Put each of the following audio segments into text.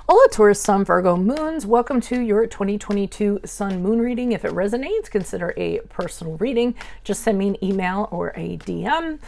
Hola Taurus, Sun, Virgo, Moons. Welcome to your 2022 Sun Moon reading. If it resonates, consider a personal reading. Just send me an email or a DM.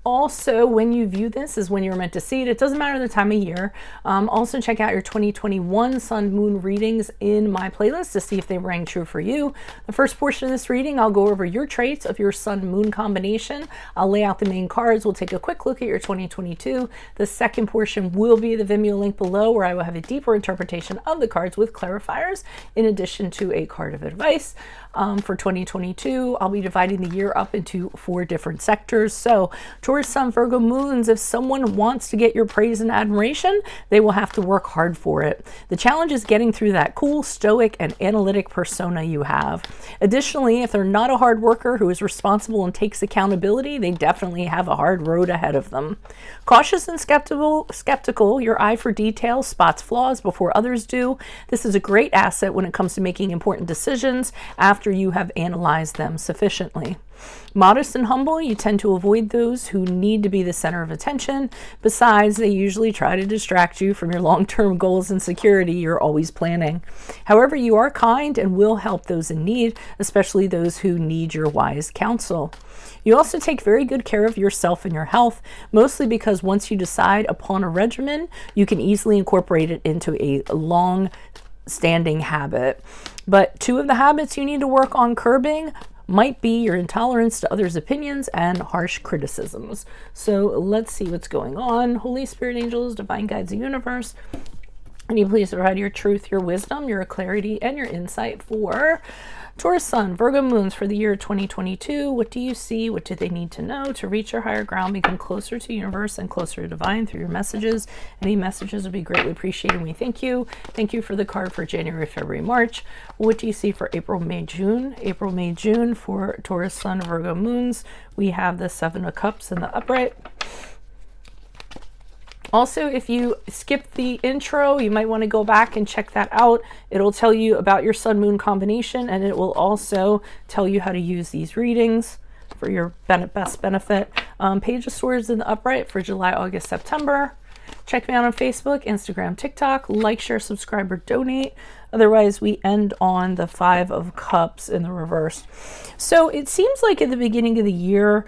Also, when you view this is when you're meant to see it. It doesn't matter the time of year. Also, check out your 2021 Sun Moon readings in my playlist to see if they rang true for you. The first portion of this reading, I'll go over your traits of your Sun Moon combination. I'll lay out the main cards. We'll take a quick look at your 2022. The second portion will be the Vimeo link below, where I will have a deeper interpretation of the cards with clarifiers, in addition to a card of advice. For 2022, I'll be dividing the year up into 4 different sectors. So, Taurus, Sun, Virgo, Moons, if someone wants to get your praise and admiration, they will have to work hard for it. The challenge is getting through that cool, stoic, and analytic persona you have. Additionally, if they're not a hard worker who is responsible and takes accountability, they definitely have a hard road ahead of them. Cautious and skeptical, your eye for detail spots flaws before others do. This is a great asset when it comes to making important decisions after you have analyzed them sufficiently. Modest and humble, you tend to avoid those who need to be the center of attention. Besides, they usually try to distract you from your long-term goals and security you're always planning. However, you are kind and will help those in need, especially those who need your wise counsel. You also take very good care of yourself and your health, mostly because once you decide upon a regimen, you can easily incorporate it into a long-standing habit. But 2 of the habits you need to work on curbing might be your intolerance to others' opinions and harsh criticisms. So let's see what's going on. Holy Spirit, angels, divine guides, the universe, can you please provide your truth, your wisdom, your clarity, and your insight for Taurus, Sun, Virgo, Moons for the year 2022. What do you see? What do they need to know to reach your higher ground, become closer to universe and closer to divine through your messages? Any messages would be greatly appreciated. We thank you. Thank you for the card for January, February, March. What do you see for April, May, June? April, May, June for Taurus, Sun, Virgo, Moons. We have the 7 of Cups in the upright. Also, if you skipped the intro, you might want to go back and check that out. It'll tell you about your Sun Moon combination, and it will also tell you how to use these readings for your best benefit. Page of Swords in the upright for July, August, September. Check me out on Facebook, Instagram, TikTok. Like, share, subscribe, or donate. Otherwise, we end on the 5 of Cups in the reverse. So it seems like at the beginning of the year,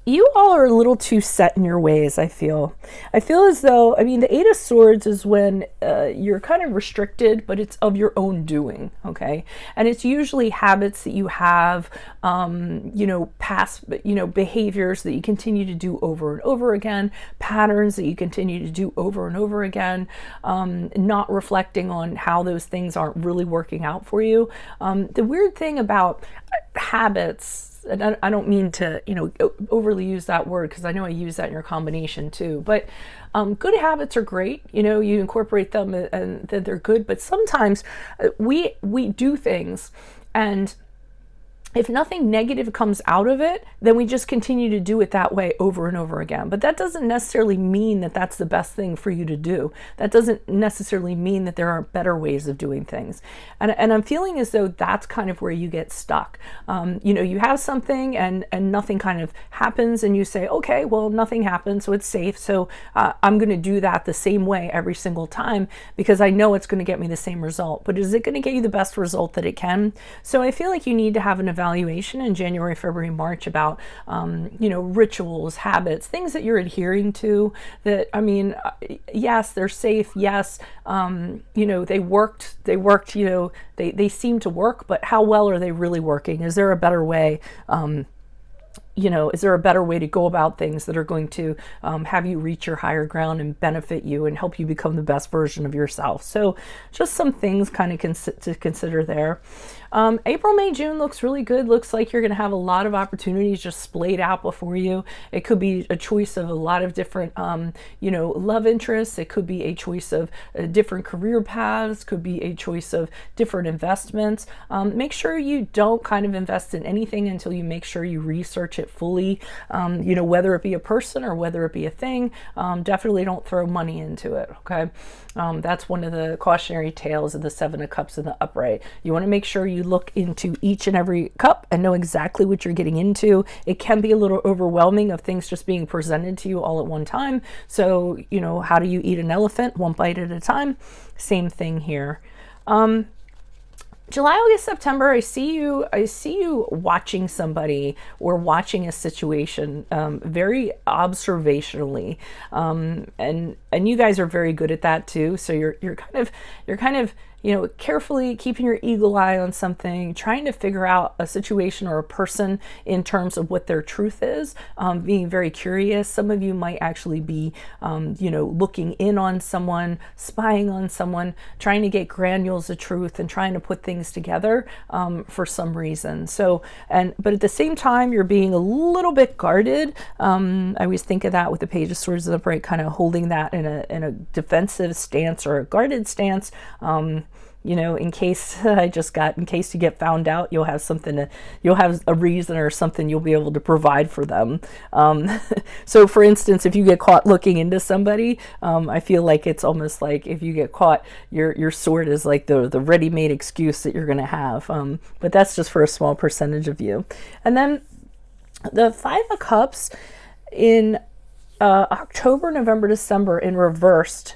you all are a little too set in your ways, I feel. I feel as though, the 8 of Swords is when you're kind of restricted, but it's of your own doing, okay? And it's usually habits that you have, past, behaviors that you continue to do over and over again, patterns that you continue to do over and over again, not reflecting on how those things aren't really working out for you. The weird thing about habits, and I don't mean to, overly use that word, because I know I use that in your combination too, but good habits are great. You incorporate them and they're good, but sometimes we do things, and if nothing negative comes out of it, then we just continue to do it that way over and over again. But that doesn't necessarily mean that that's the best thing for you to do. That doesn't necessarily mean that there are better ways of doing things. And I'm feeling as though that's kind of where you get stuck. You have something and nothing kind of happens, and you say, okay, well, nothing happened, so it's safe. So I'm going to do that the same way every single time because I know it's going to get me the same result. But is it going to get you the best result that it can? So I feel like you need to have an evaluation in January, February, March about, rituals, habits, things that you're adhering to that, yes, they're safe. Yes. They worked, they seem to work, but how well are they really working? Is there a better way? Is there a better way to go about things that are going to have you reach your higher ground and benefit you and help you become the best version of yourself? So just some things kind of to consider there. April, May, June looks really good. Looks like you're going to have a lot of opportunities just splayed out before you. It could be a choice of a lot of different, love interests. It could be a choice of different career paths. Could be a choice of different investments. Make sure you don't kind of invest in anything until you make sure you research it fully, you know, whether it be a person or whether it be a thing. Definitely don't throw money into it, okay? That's one of the cautionary tales of the Seven of Cups in the upright. You want to make sure you look into each and every cup and know exactly what you're getting into. It can be a little overwhelming of things just being presented to you all at one time. So, you know, how do you eat an elephant? One bite at a time. Same thing here. July, August, September, I see you watching somebody or watching a situation very observationally, and you guys are very good at that too. So you're kind of you know, carefully keeping your eagle eye on something, trying to figure out a situation or a person in terms of what their truth is, being very curious. Some of you might actually be, you know, looking in on someone, spying on someone, trying to get granules of truth and trying to put things together for some reason. So, but at the same time, you're being a little bit guarded. I always think of that with the Page of Swords in the upright, kind of holding that in a defensive stance or a guarded stance. You know, in case in case you get found out, you'll have a reason or something you'll be able to provide for them. So for instance, if you get caught looking into somebody, I feel like it's almost like if you get caught, your sword is like the ready-made excuse that you're going to have. But that's just for a small percentage of you. And then the Five of Cups in October, November, December in reversed,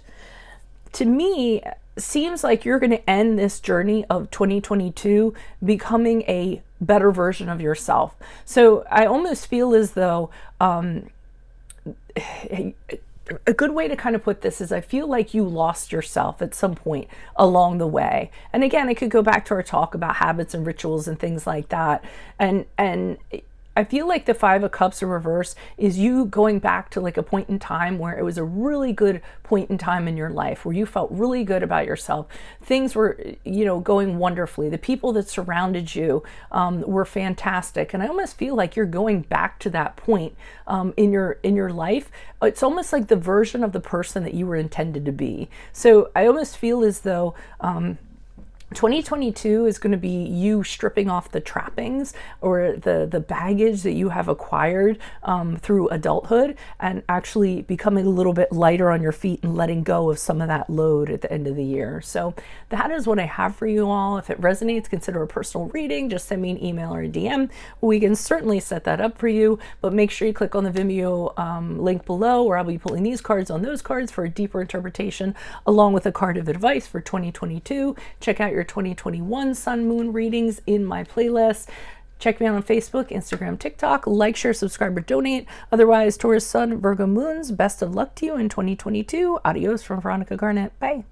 to me, seems like you're going to end this journey of 2022 becoming a better version of yourself. So I almost feel as though a good way to kind of put this is I feel like you lost yourself at some point along the way. And again, I could go back to our talk about habits and rituals and things like that. And I feel like the Five of Cups in reverse is you going back to like a point in time where it was a really good point in time in your life, where you felt really good about yourself. Things were, you know, going wonderfully. The people that surrounded you were fantastic. And I almost feel like you're going back to that point in your life. It's almost like the version of the person that you were intended to be. So I almost feel as though 2022 is going to be you stripping off the trappings or the baggage that you have acquired through adulthood and actually becoming a little bit lighter on your feet and letting go of some of that load at the end of the year. So that is what I have for you all. If it resonates, consider a personal reading. Just send me an email or a DM. We can certainly set that up for you, but make sure you click on the Vimeo link below, where I'll be pulling these cards on those cards for a deeper interpretation, along with a card of advice for 2022. Check out your 2021 Sun Moon readings in my playlist. Check me out on Facebook, Instagram, TikTok. Like, share, subscribe, or donate. Otherwise, Taurus, Sun, Virgo, Moons, best of luck to you in 2022. Adios from Veronica Garnett. Bye.